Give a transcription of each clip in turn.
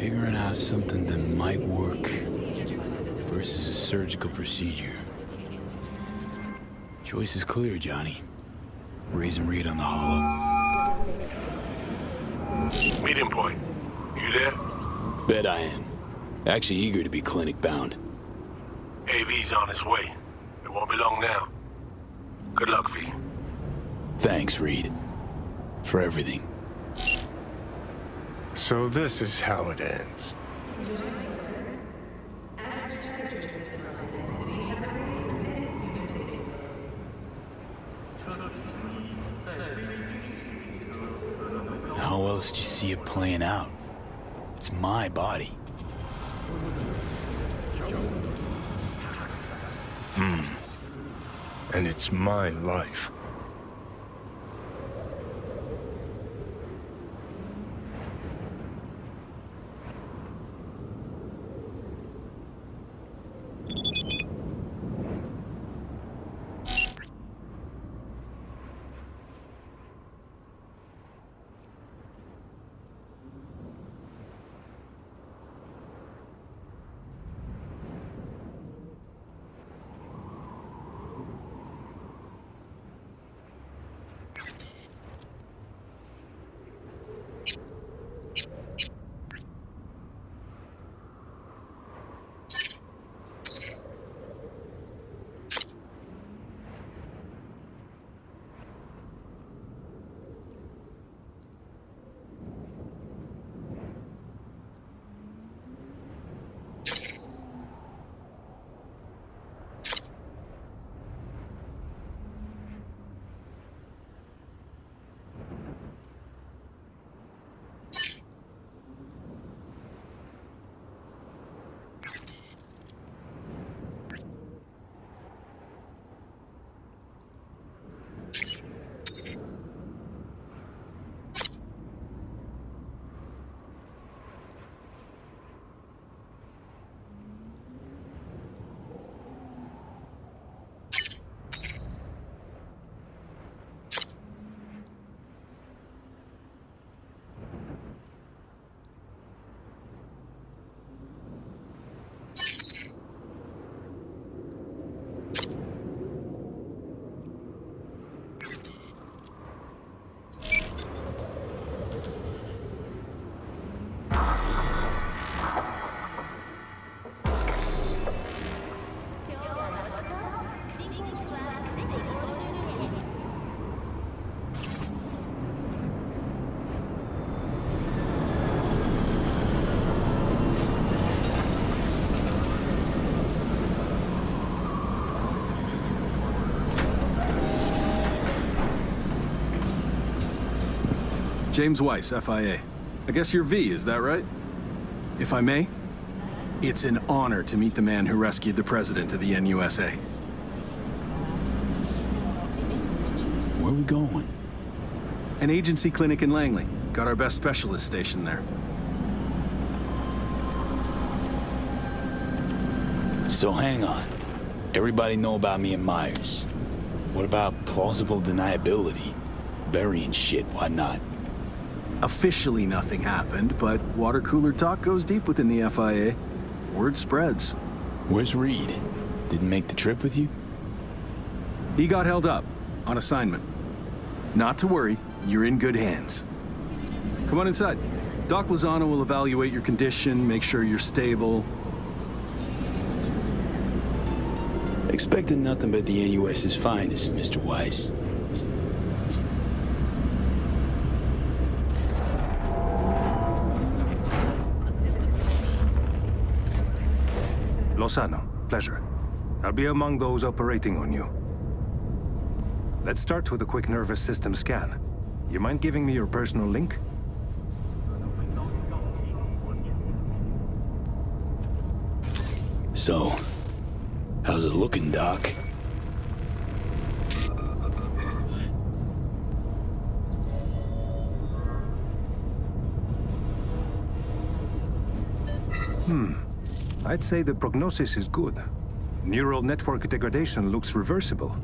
Figuring out something that might work versus a surgical procedure. Choice is clear, Johnny. Raise and read on the hollow. Meeting point. You there? Bet I am. Actually eager to be clinic-bound. AV's on its way. It won't be long now. Good luck, V. Thanks, Reed. For everything. So this is how it ends. How else do you see it playing out? It's my body. And it's my life. James Weiss, FIA. I guess you're V, is that right? If I may, it's an honor to meet the man who rescued the president of the NUSA. Where are we going? An agency clinic in Langley. Got our best specialist stationed there. So hang on. Everybody know about me and Myers. What about plausible deniability? Burying shit, why not? Officially nothing happened, but water cooler talk goes deep within the FIA. Word spreads. Where's Reed? Didn't make the trip with you? He got held up, on assignment. Not to worry, you're in good hands. Come on inside. Doc Lozano will evaluate your condition, make sure you're stable. Expecting nothing but the NUS's finest, Mr. Weiss. Lozano, pleasure. I'll be among those operating on you. Let's start with a quick nervous system scan. You mind giving me your personal link? So, how's it looking, Doc? I'd say the prognosis is good. Neural network degradation looks reversible.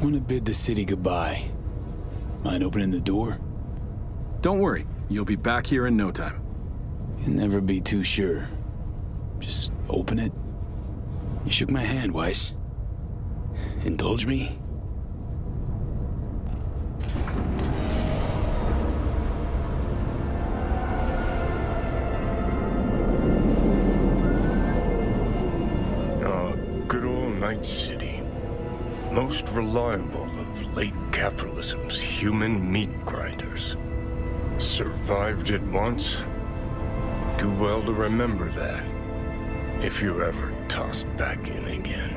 Want to bid the city goodbye. Mind opening the door? Don't worry, you'll be back here in no time. Can never be too sure. Just open it. You shook my hand, Weiss. Indulge me? Good old Night City. Most reliable of late capitalism's human meat grinders. Survived it once. Too well to remember that, if you're ever tossed back in again.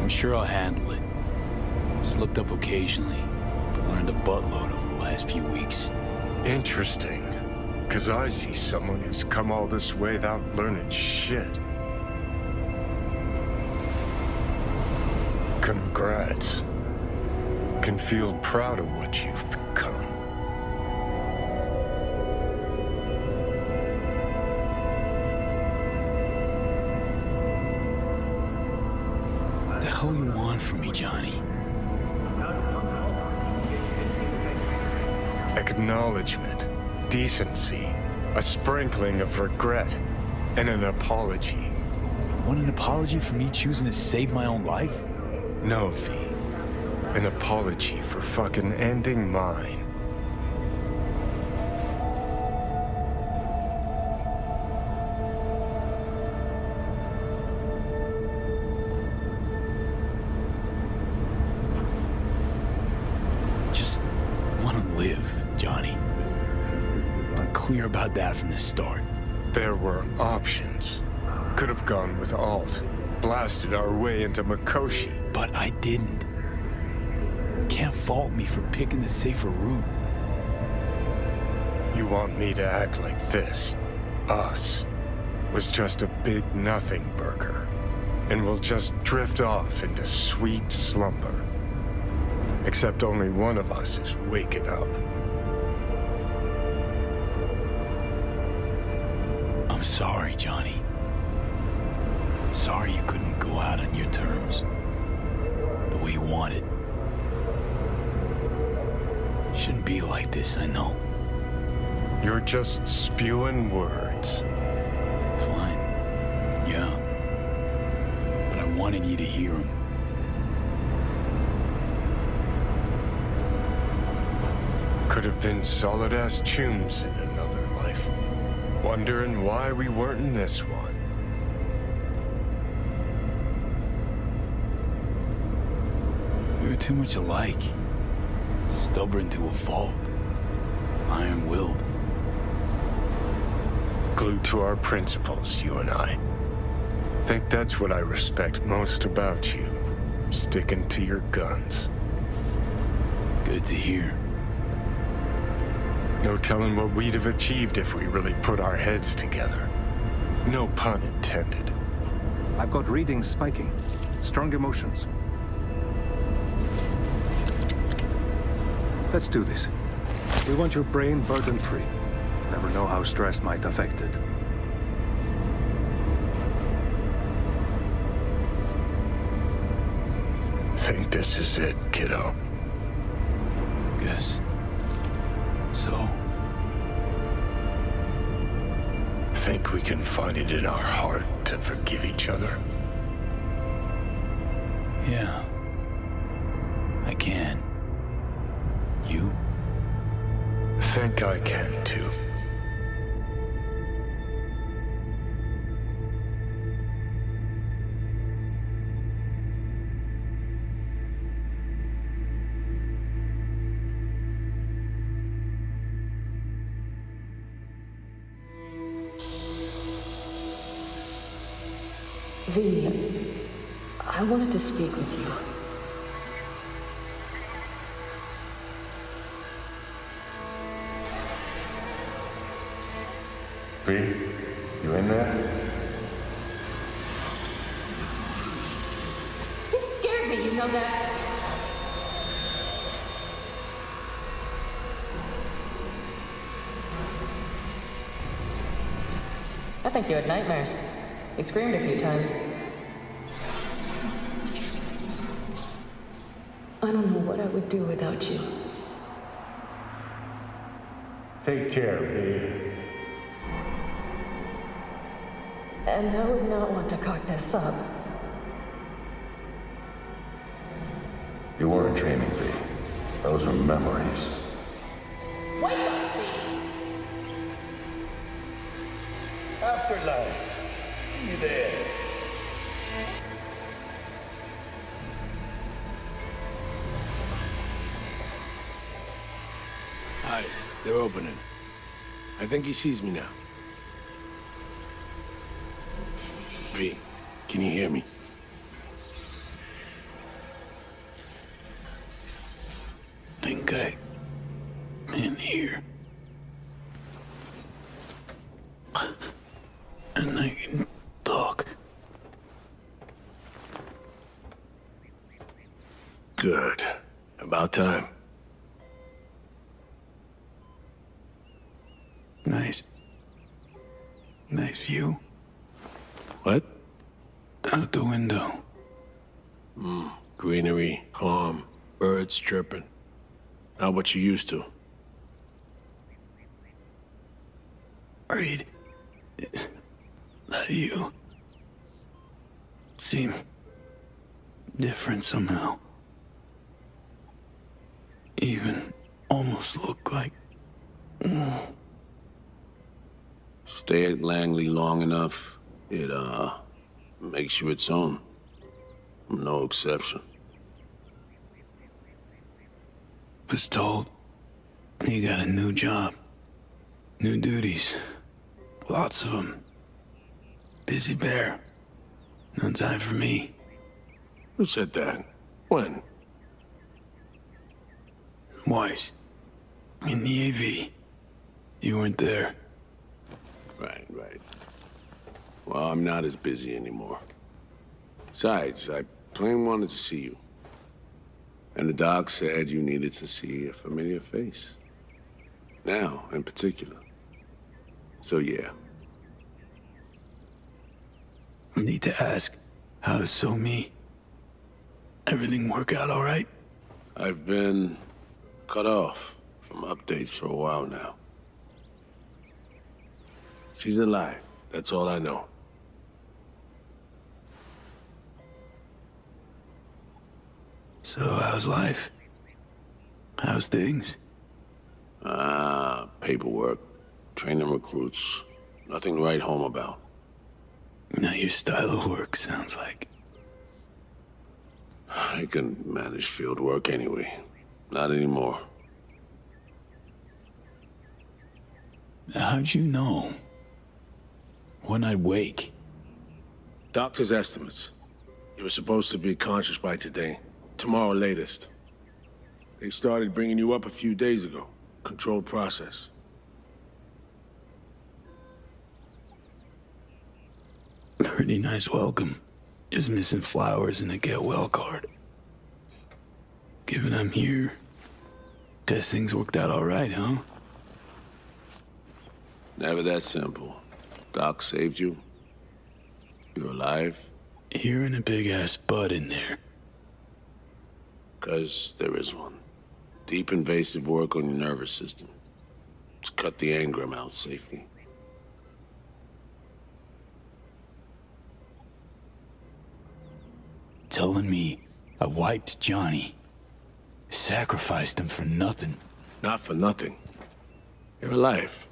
I'm sure I'll handle it. Slipped up occasionally, but learned a buttload over the last few weeks. Interesting, because I see someone who's come all this way without learning shit. Congrats. Can feel proud of what you've become. What the hell you want from me, Johnny? Acknowledgement, decency, a sprinkling of regret, and an apology. Want an apology for me choosing to save my own life? No, V. An apology for fucking ending mine. Just want to live, Johnny. I'm clear about that from the start. There were options. Could have gone with Alt. Blasted our way into Mikoshi. But I didn't. Can't fault me for picking the safer route. You want me to act like this, us, was just a big nothing burger, and we'll just drift off into sweet slumber. Except only one of us is waking up. I'm sorry, Johnny. Sorry you couldn't go out on your terms. The way you wanted. Shouldn't be like this, I know. You're just spewing words. Fine. Yeah. But I wanted you to hear them. Could have been solid-ass chums in another life. Wondering why we weren't in this one. We were too much alike. Stubborn to a fault. Iron-willed. Glued to our principles, you and I. Think that's what I respect most about you. Sticking to your guns. Good to hear. No telling what we'd have achieved if we really put our heads together. No pun intended. I've got readings spiking. Strong emotions. Let's do this. We want your brain burden-free. Never know how stress might affect it. Think this is it, kiddo. Guess. So? Think we can find it in our heart to forgive each other? Yeah. I can. You? Think I can, too. V, I wanted to speak with you. V, you in there? You scared me, you know that. I think you had nightmares. You screamed a few times. I would do without you. Take care, V. And I would not want to cock this up. You weren't dreaming, V. Those were memories. Wake up, Steve! Afterlife. See you there. Hi, they're opening. I think he sees me now. V, can you hear me? Think I can hear. And I can talk. Good. About time. Nice view. What? Out the window. Greenery, calm, birds chirping. Not what you used to. Reed. That you. Seem different somehow. Even almost look like... Stay at Langley long enough, it, makes you its own. I'm no exception. Was told you got a new job. New duties. Lots of them. Busy bear. No time for me. Who said that? When? Weiss. In the AV. You weren't there. Right. Well, I'm not as busy anymore. Besides, I plain wanted to see you. And the doc said you needed to see a familiar face. Now, in particular. So, yeah. Need to ask, how's So Me? Everything work out all right? I've been cut off from updates for a while now. She's alive. That's all I know. So how's life? How's things? Paperwork, training recruits. Nothing to write home about. Not your style of work, sounds like. I can manage field work anyway. Not anymore. How'd you know? When I'd wake? Doctor's estimates. You were supposed to be conscious by today. Tomorrow latest. They started bringing you up a few days ago. Controlled process. Pretty nice welcome. Just missing flowers and a get well card. Given I'm here, guess things worked out all right, huh? Never that simple. Doc saved you. You're alive. Hearing a big-ass bud in there. 'Cause there is one. Deep invasive work on your nervous system. To cut the engram out safely. Telling me I wiped Johnny. Sacrificed him for nothing. Not for nothing. You're alive.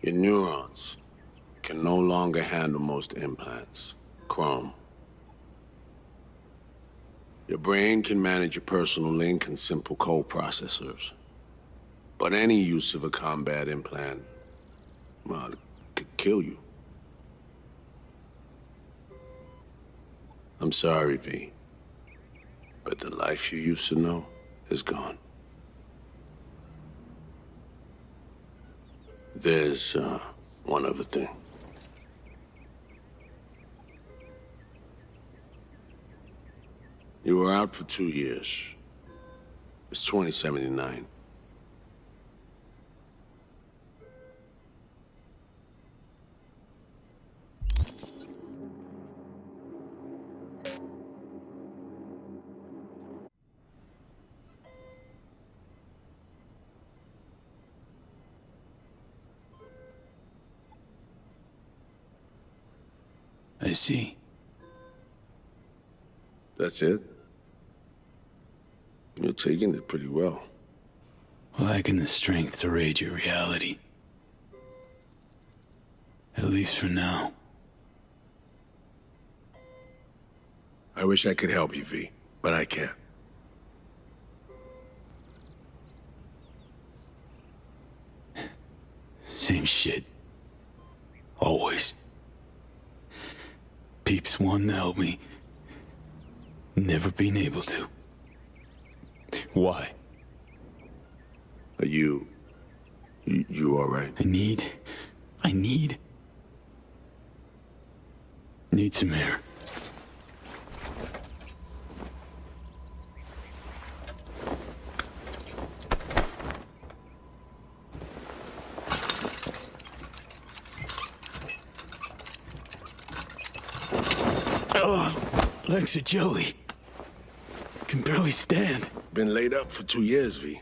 Your neurons can no longer handle most implants. Chrome. Your brain can manage your personal link and simple code processors. But any use of a combat implant, well, it could kill you. I'm sorry, V. But the life you used to know is gone. There's, one other thing. You were out for 2 years. It's 2079. I see. That's it? You're taking it pretty well. Lacking the strength to raid your reality. At least for now. I wish I could help you, V, but I can't. Same shit. Always. Peeps wanting to help me. Never been able to. Why? Are you all right? I need some air. Oh, legs are jelly. Can barely stand. Been laid up for 2 years, V.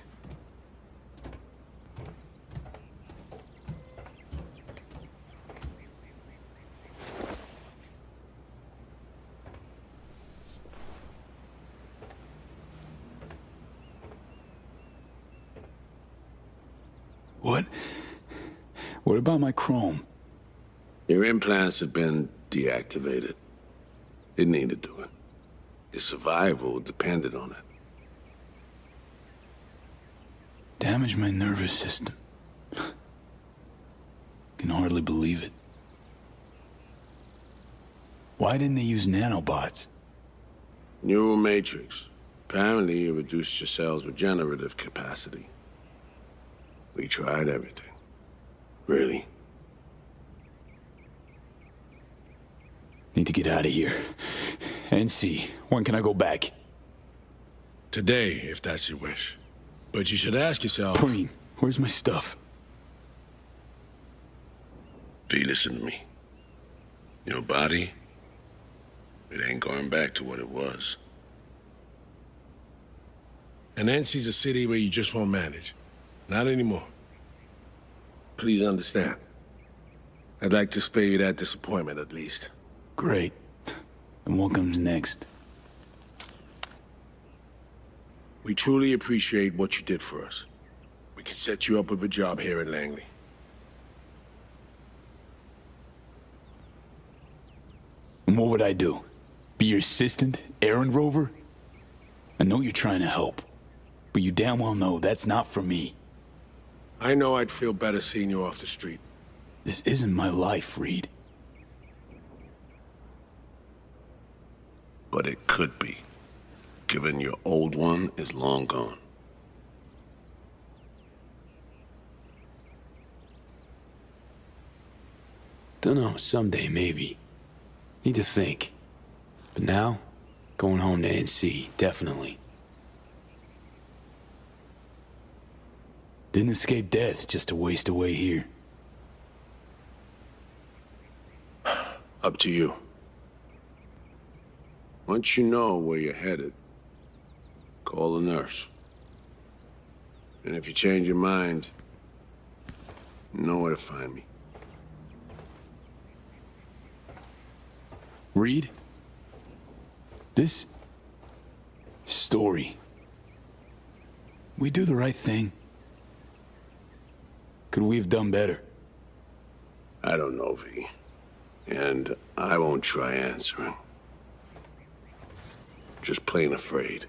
What about my chrome? Your implants have been deactivated. It needed doing. Your survival depended on it. Damaged my nervous system. Can hardly believe it. Why didn't they use nanobots? Neural matrix. Apparently, it reduced your cell's regenerative capacity. We tried everything. Really? Need to get out of here. NC, when can I go back? Today, if that's your wish. But you should ask yourself... Preem, where's my stuff? V, listen to me. Your body, it ain't going back to what it was. And NC's a city where you just won't manage. Not anymore. Please understand. I'd like to spare you that disappointment, at least. Great. And what comes next? We truly appreciate what you did for us. We can set you up with a job here in Langley. And what would I do? Be your assistant, errand rover? I know you're trying to help, but you damn well know that's not for me. I know I'd feel better seeing you off the street. This isn't my life, Reed. But it could be, given your old one is long gone. Dunno, someday maybe. Need to think. But now, going home to NC, definitely. Didn't escape death just to waste away here. Up to you. Once you know where you're headed, call the nurse. And if you change your mind, you know where to find me. Reed? This story. We do the right thing. Could we have done better? I don't know, V. And I won't try answering. Just plain afraid.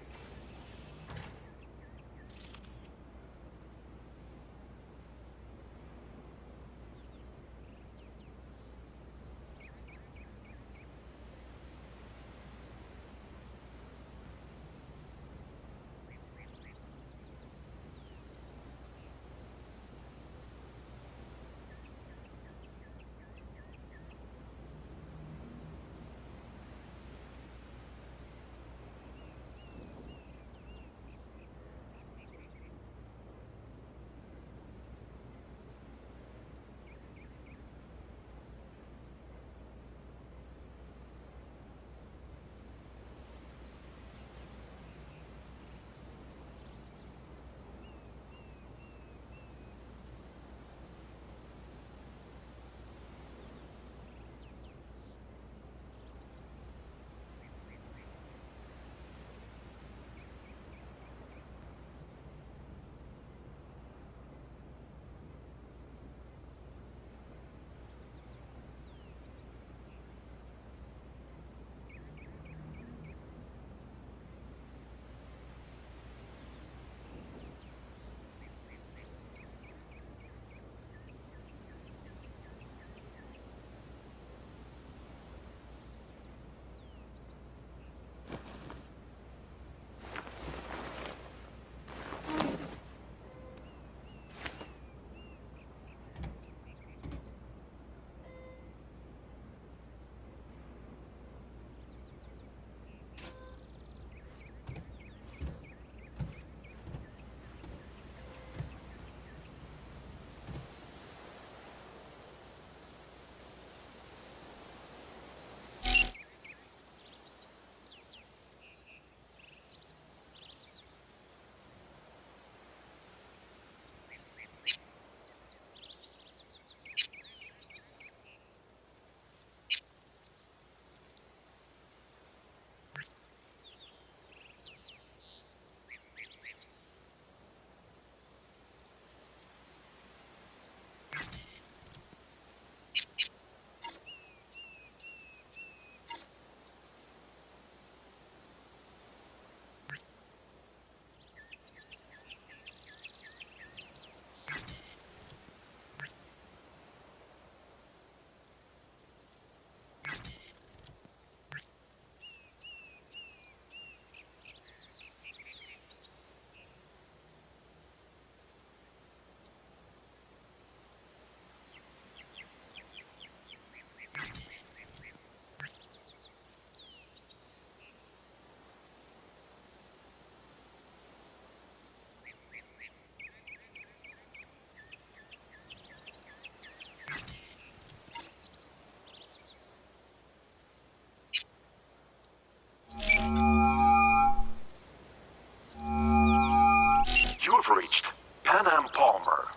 have reached Panam Palmer.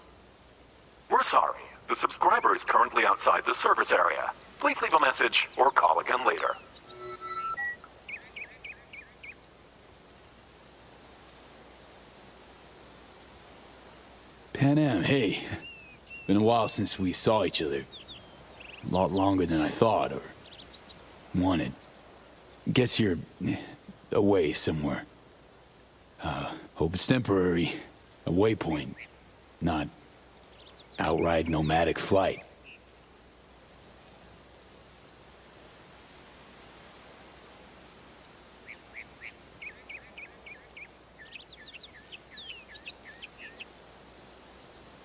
We're sorry. The subscriber is currently outside the service area. Please leave a message or call again later. Panam, hey. Been a while since we saw each other. A lot longer than I thought or wanted. Guess you're away somewhere. Hope it's temporary. A waypoint, not outright nomadic flight.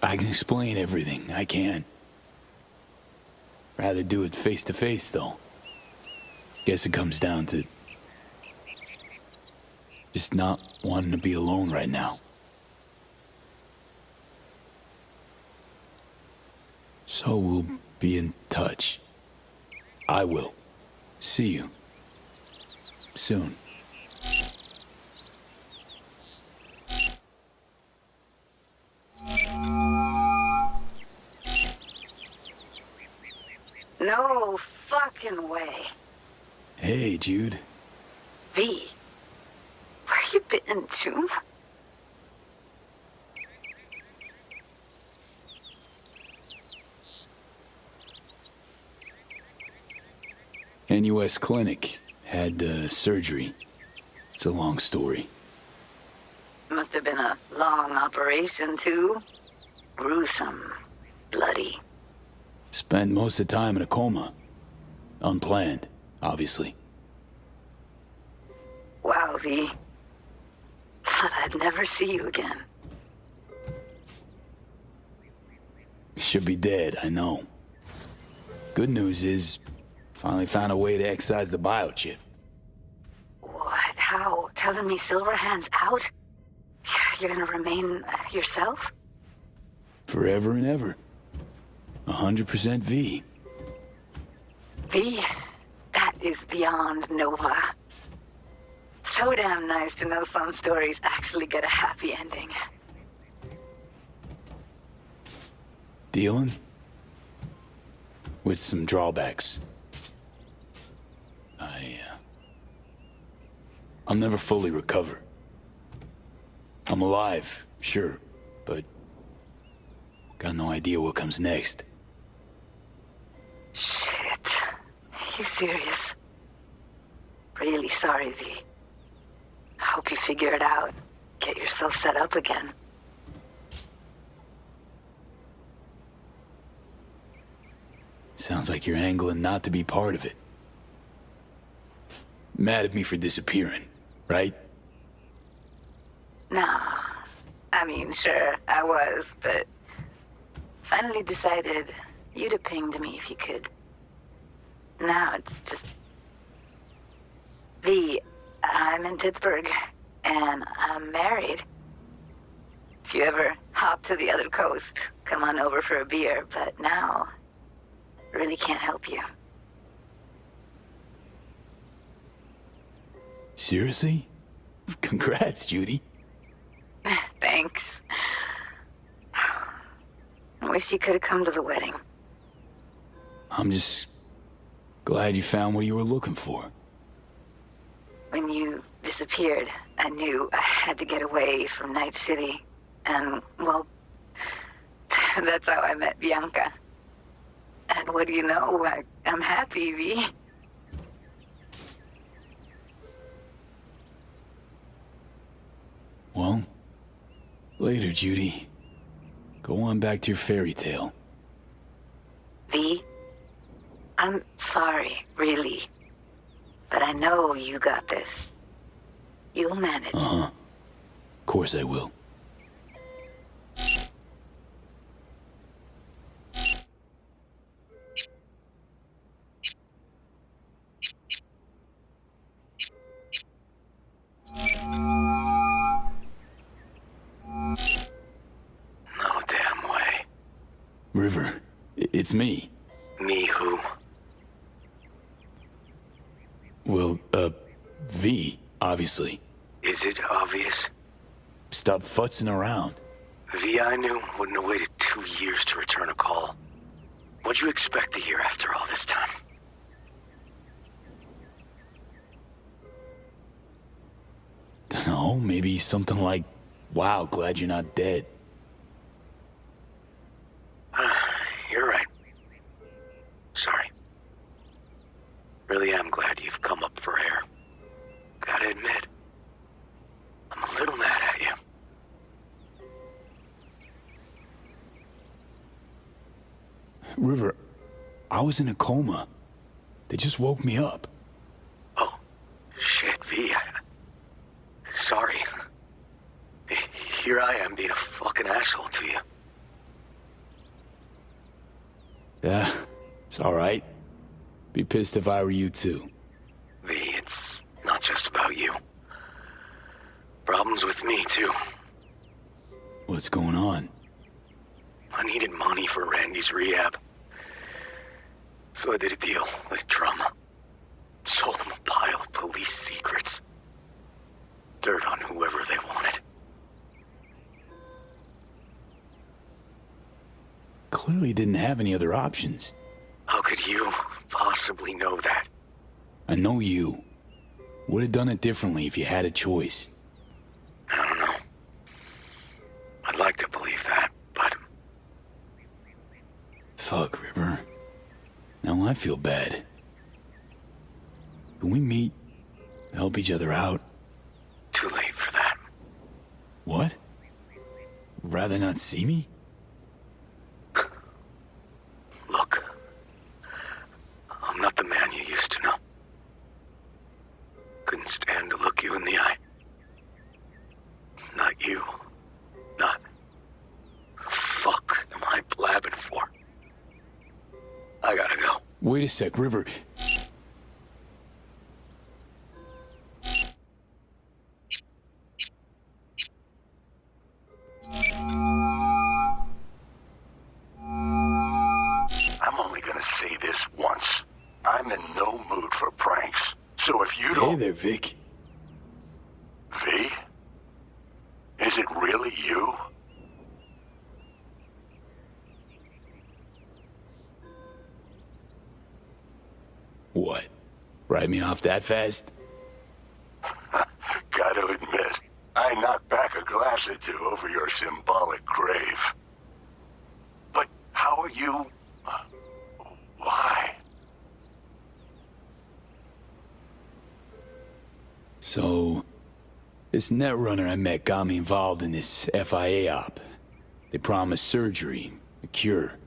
I can explain everything, I can. Rather do it face to face, though. Guess it comes down to just not wanting to be alone right now. So we'll be in touch. I will. See you. Soon. No fucking way. Hey, Jude. V. Where you been, June? NUS clinic. Had surgery. It's a long story. Must have been a long operation, too. Gruesome. Bloody. Spent most of the time in a coma. Unplanned, obviously. Wow, V. Thought I'd never see you again. Should be dead, I know. Good news is, finally found a way to excise the biochip. What? How? Telling me Silverhand's out? You're gonna remain yourself? Forever and ever. 100% V. V? That is beyond Nova. So damn nice to know some stories actually get a happy ending. Dealing with some drawbacks. I'll never fully recover. I'm alive, sure, but got no idea what comes next. Shit. You serious? Really sorry, V. Hope you figure it out. Get yourself set up again. Sounds like you're angling not to be part of it. Mad at me for disappearing, right? Nah. I mean, sure, I was, but finally decided you'd have pinged me if you could. Now it's just... V, I'm in Pittsburgh, and I'm married. If you ever hop to the other coast, come on over for a beer, but now, really can't help you. Seriously? Congrats, Judy. Thanks. I wish you could have come to the wedding. I'm just glad you found what you were looking for. When you disappeared, I knew I had to get away from Night City. And, well, that's how I met Bianca. And what do you know? I'm happy, V. Well, later, Judy. Go on back to your fairy tale. V, I'm sorry, really. But I know you got this. You'll manage. Uh-huh. Of course I will. No damn way. River, it's me. Me who? Well, V, obviously. Is it obvious? Stop futzing around. The I knew wouldn't have waited 2 years to return a call. What'd you expect to hear after all this time? Dunno, maybe something like, wow, glad you're not dead. You're right. Sorry. Really am glad you've come up for air. Gotta admit, I'm a little mad at you. River, I was in a coma. They just woke me up. Oh, shit, V. Sorry. Here I am being a fucking asshole to you. Yeah, it's alright. Be pissed if I were you too. V, it's not just about you. Problems with me, too. What's going on? I needed money for Randy's rehab. So I did a deal with Trauma. Sold them a pile of police secrets. Dirt on whoever they wanted. Clearly didn't have any other options. How could you possibly know that? I know you. Would have done it differently if you had a choice. I don't know. I'd like to believe that, but... Fuck, River. Now I feel bad. Can we meet? Help each other out? Too late for that. What? Rather not see me? Look. I'm not the man you used to know. Couldn't stand to look you in the eye. Not you. Not... Fuck am I blabbing for? I gotta go. Wait a sec, River. I'm only gonna say this once. I'm in no mood for pranks. So if you don't... Hey there, Vic. V? Is it really you? What? Write me off that fast? Gotta admit, I knocked back a glass or two over your symbolic grave. But how are you... why? So, this netrunner I met got me involved in this FIA op. They promised surgery, a cure,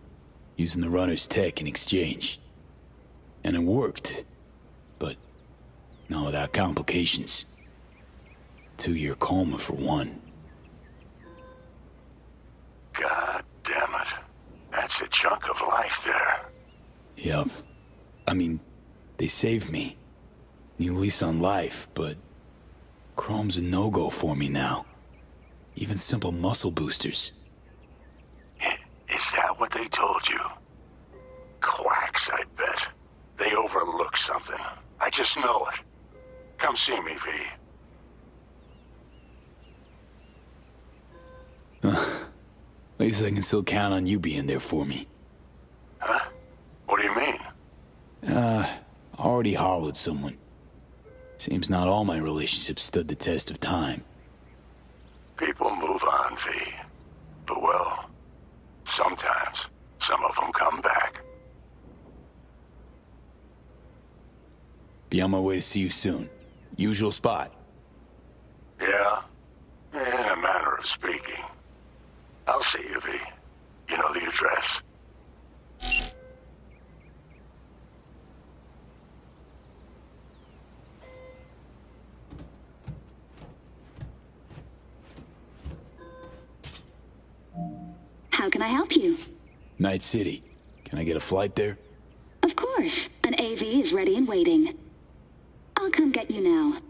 using the runner's tech in exchange. And it worked, but not without complications. 2-year coma for one. God damn it. That's a chunk of life there. Yup. I mean, they saved me. New lease on life, but Chrome's a no-go for me now. Even simple muscle boosters. Is that what they told you? Quacks, I bet. They overlook something. I just know it. Come see me, V. At least I can still count on you being there for me. Huh? What do you mean? Already hollowed someone. Seems not all my relationships stood the test of time. People move on, V. But well, sometimes some of them come back. Be on my way to see you soon. Usual spot. Yeah? In a manner of speaking. I'll see you, V. You know the address. How can I help you? Night City. Can I get a flight there? Of course. An AV is ready and waiting. I'll come get you now.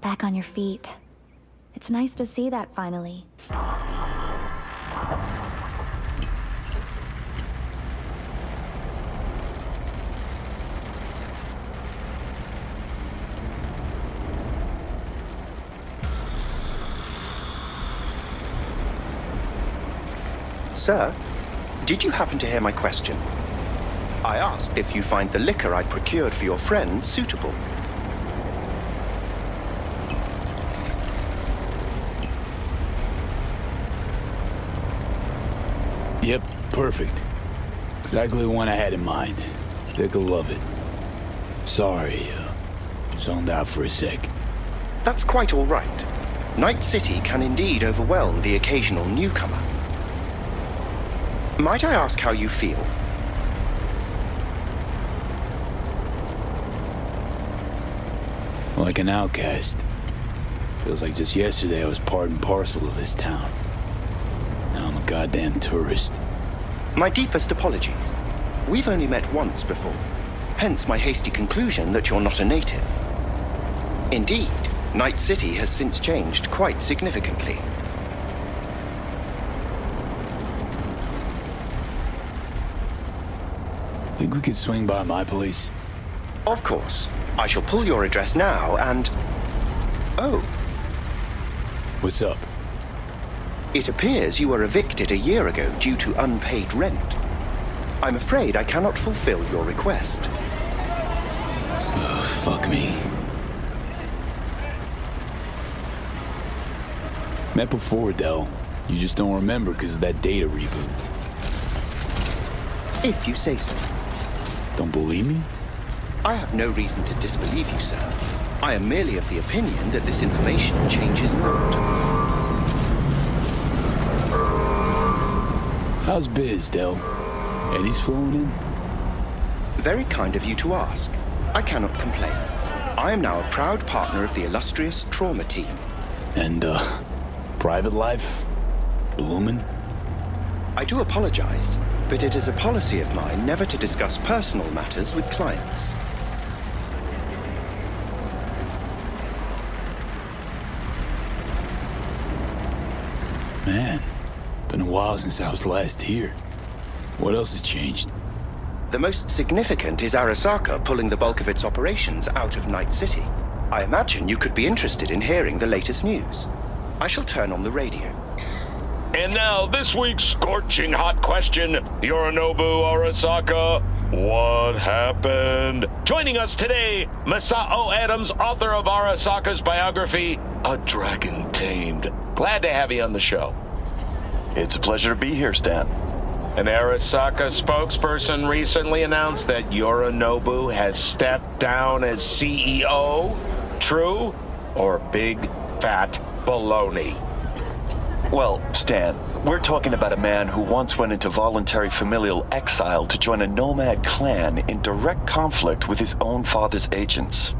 Back on your feet. It's nice to see that finally. Sir, did you happen to hear my question? I asked if you find the liquor I procured for your friend suitable. Yep, perfect. Exactly the one I had in mind. Dick'll love it. Sorry, zoned out for a sec. That's quite all right. Night City can indeed overwhelm the occasional newcomer. Might I ask how you feel? Like an outcast. Feels like just yesterday I was part and parcel of this town. Now I'm a goddamn tourist. My deepest apologies. We've only met once before, hence my hasty conclusion that you're not a native. Indeed, Night City has since changed quite significantly. Think we could swing by my place? Of course. I shall pull your address now and... Oh. What's up? It appears you were evicted a year ago due to unpaid rent. I'm afraid I cannot fulfill your request. Oh, fuck me. Met before, Del. You just don't remember because of that data reboot. If you say so. Don't believe me? I have no reason to disbelieve you, sir. I am merely of the opinion that this information changes not. How's biz, Del? Eddie's flowing in? Very kind of you to ask. I cannot complain. I am now a proud partner of the illustrious trauma team. And, private life? Bloomin'? I do apologize, but it is a policy of mine never to discuss personal matters with clients. Man, been a while since I was last here. What else has changed? The most significant is Arasaka pulling the bulk of its operations out of Night City. I imagine you could be interested in hearing the latest news. I shall turn on the radio. And now, this week's scorching hot question, Yorinobu Arasaka, what happened? Joining us today, Masao Adams, author of Arasaka's biography, A Dragon Tamed. Glad to have you on the show. It's a pleasure to be here, Stan. An Arasaka spokesperson recently announced that Yorinobu has stepped down as CEO. True or big, fat baloney? Well, Stan, we're talking about a man who once went into voluntary familial exile to join a nomad clan in direct conflict with his own father's agents.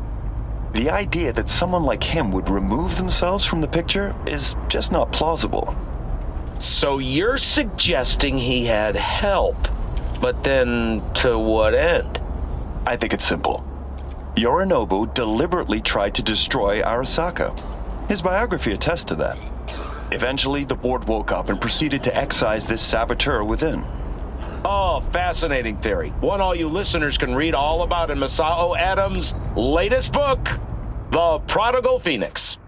The idea that someone like him would remove themselves from the picture is just not plausible. So you're suggesting he had help, but then to what end? I think it's simple. Yorinobu deliberately tried to destroy Arasaka. His biography attests to that. Eventually, the board woke up and proceeded to excise this saboteur within. Oh, fascinating theory. One all you listeners can read all about in Masao Adams' latest book, The Prodigal Phoenix.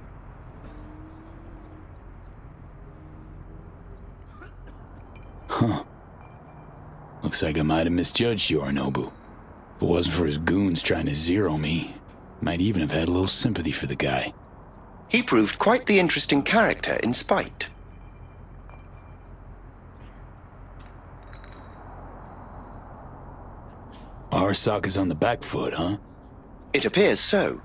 Huh. Looks like I might have misjudged Yorinobu. If it wasn't for his goons trying to zero me, might even have had a little sympathy for the guy. He proved quite the interesting character in spite. Arasaka's on the back foot, huh? It appears so.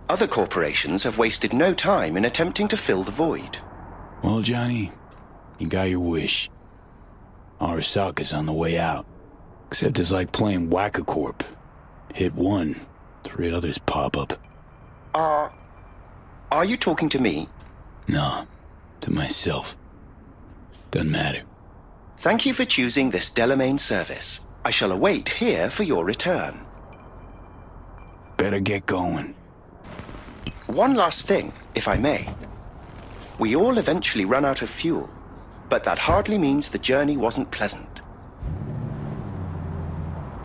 Other corporations have wasted no time in attempting to fill the void. Well, Johnny, you got your wish. Arasaka's on the way out. Except it's like playing Whack-A-Corp. Hit one, 3 others pop up. Are you talking to me? No, to myself. Doesn't matter. Thank you for choosing this Delamain service. I shall await here for your return. Better get going. One last thing, if I may. We all eventually run out of fuel, but that hardly means the journey wasn't pleasant.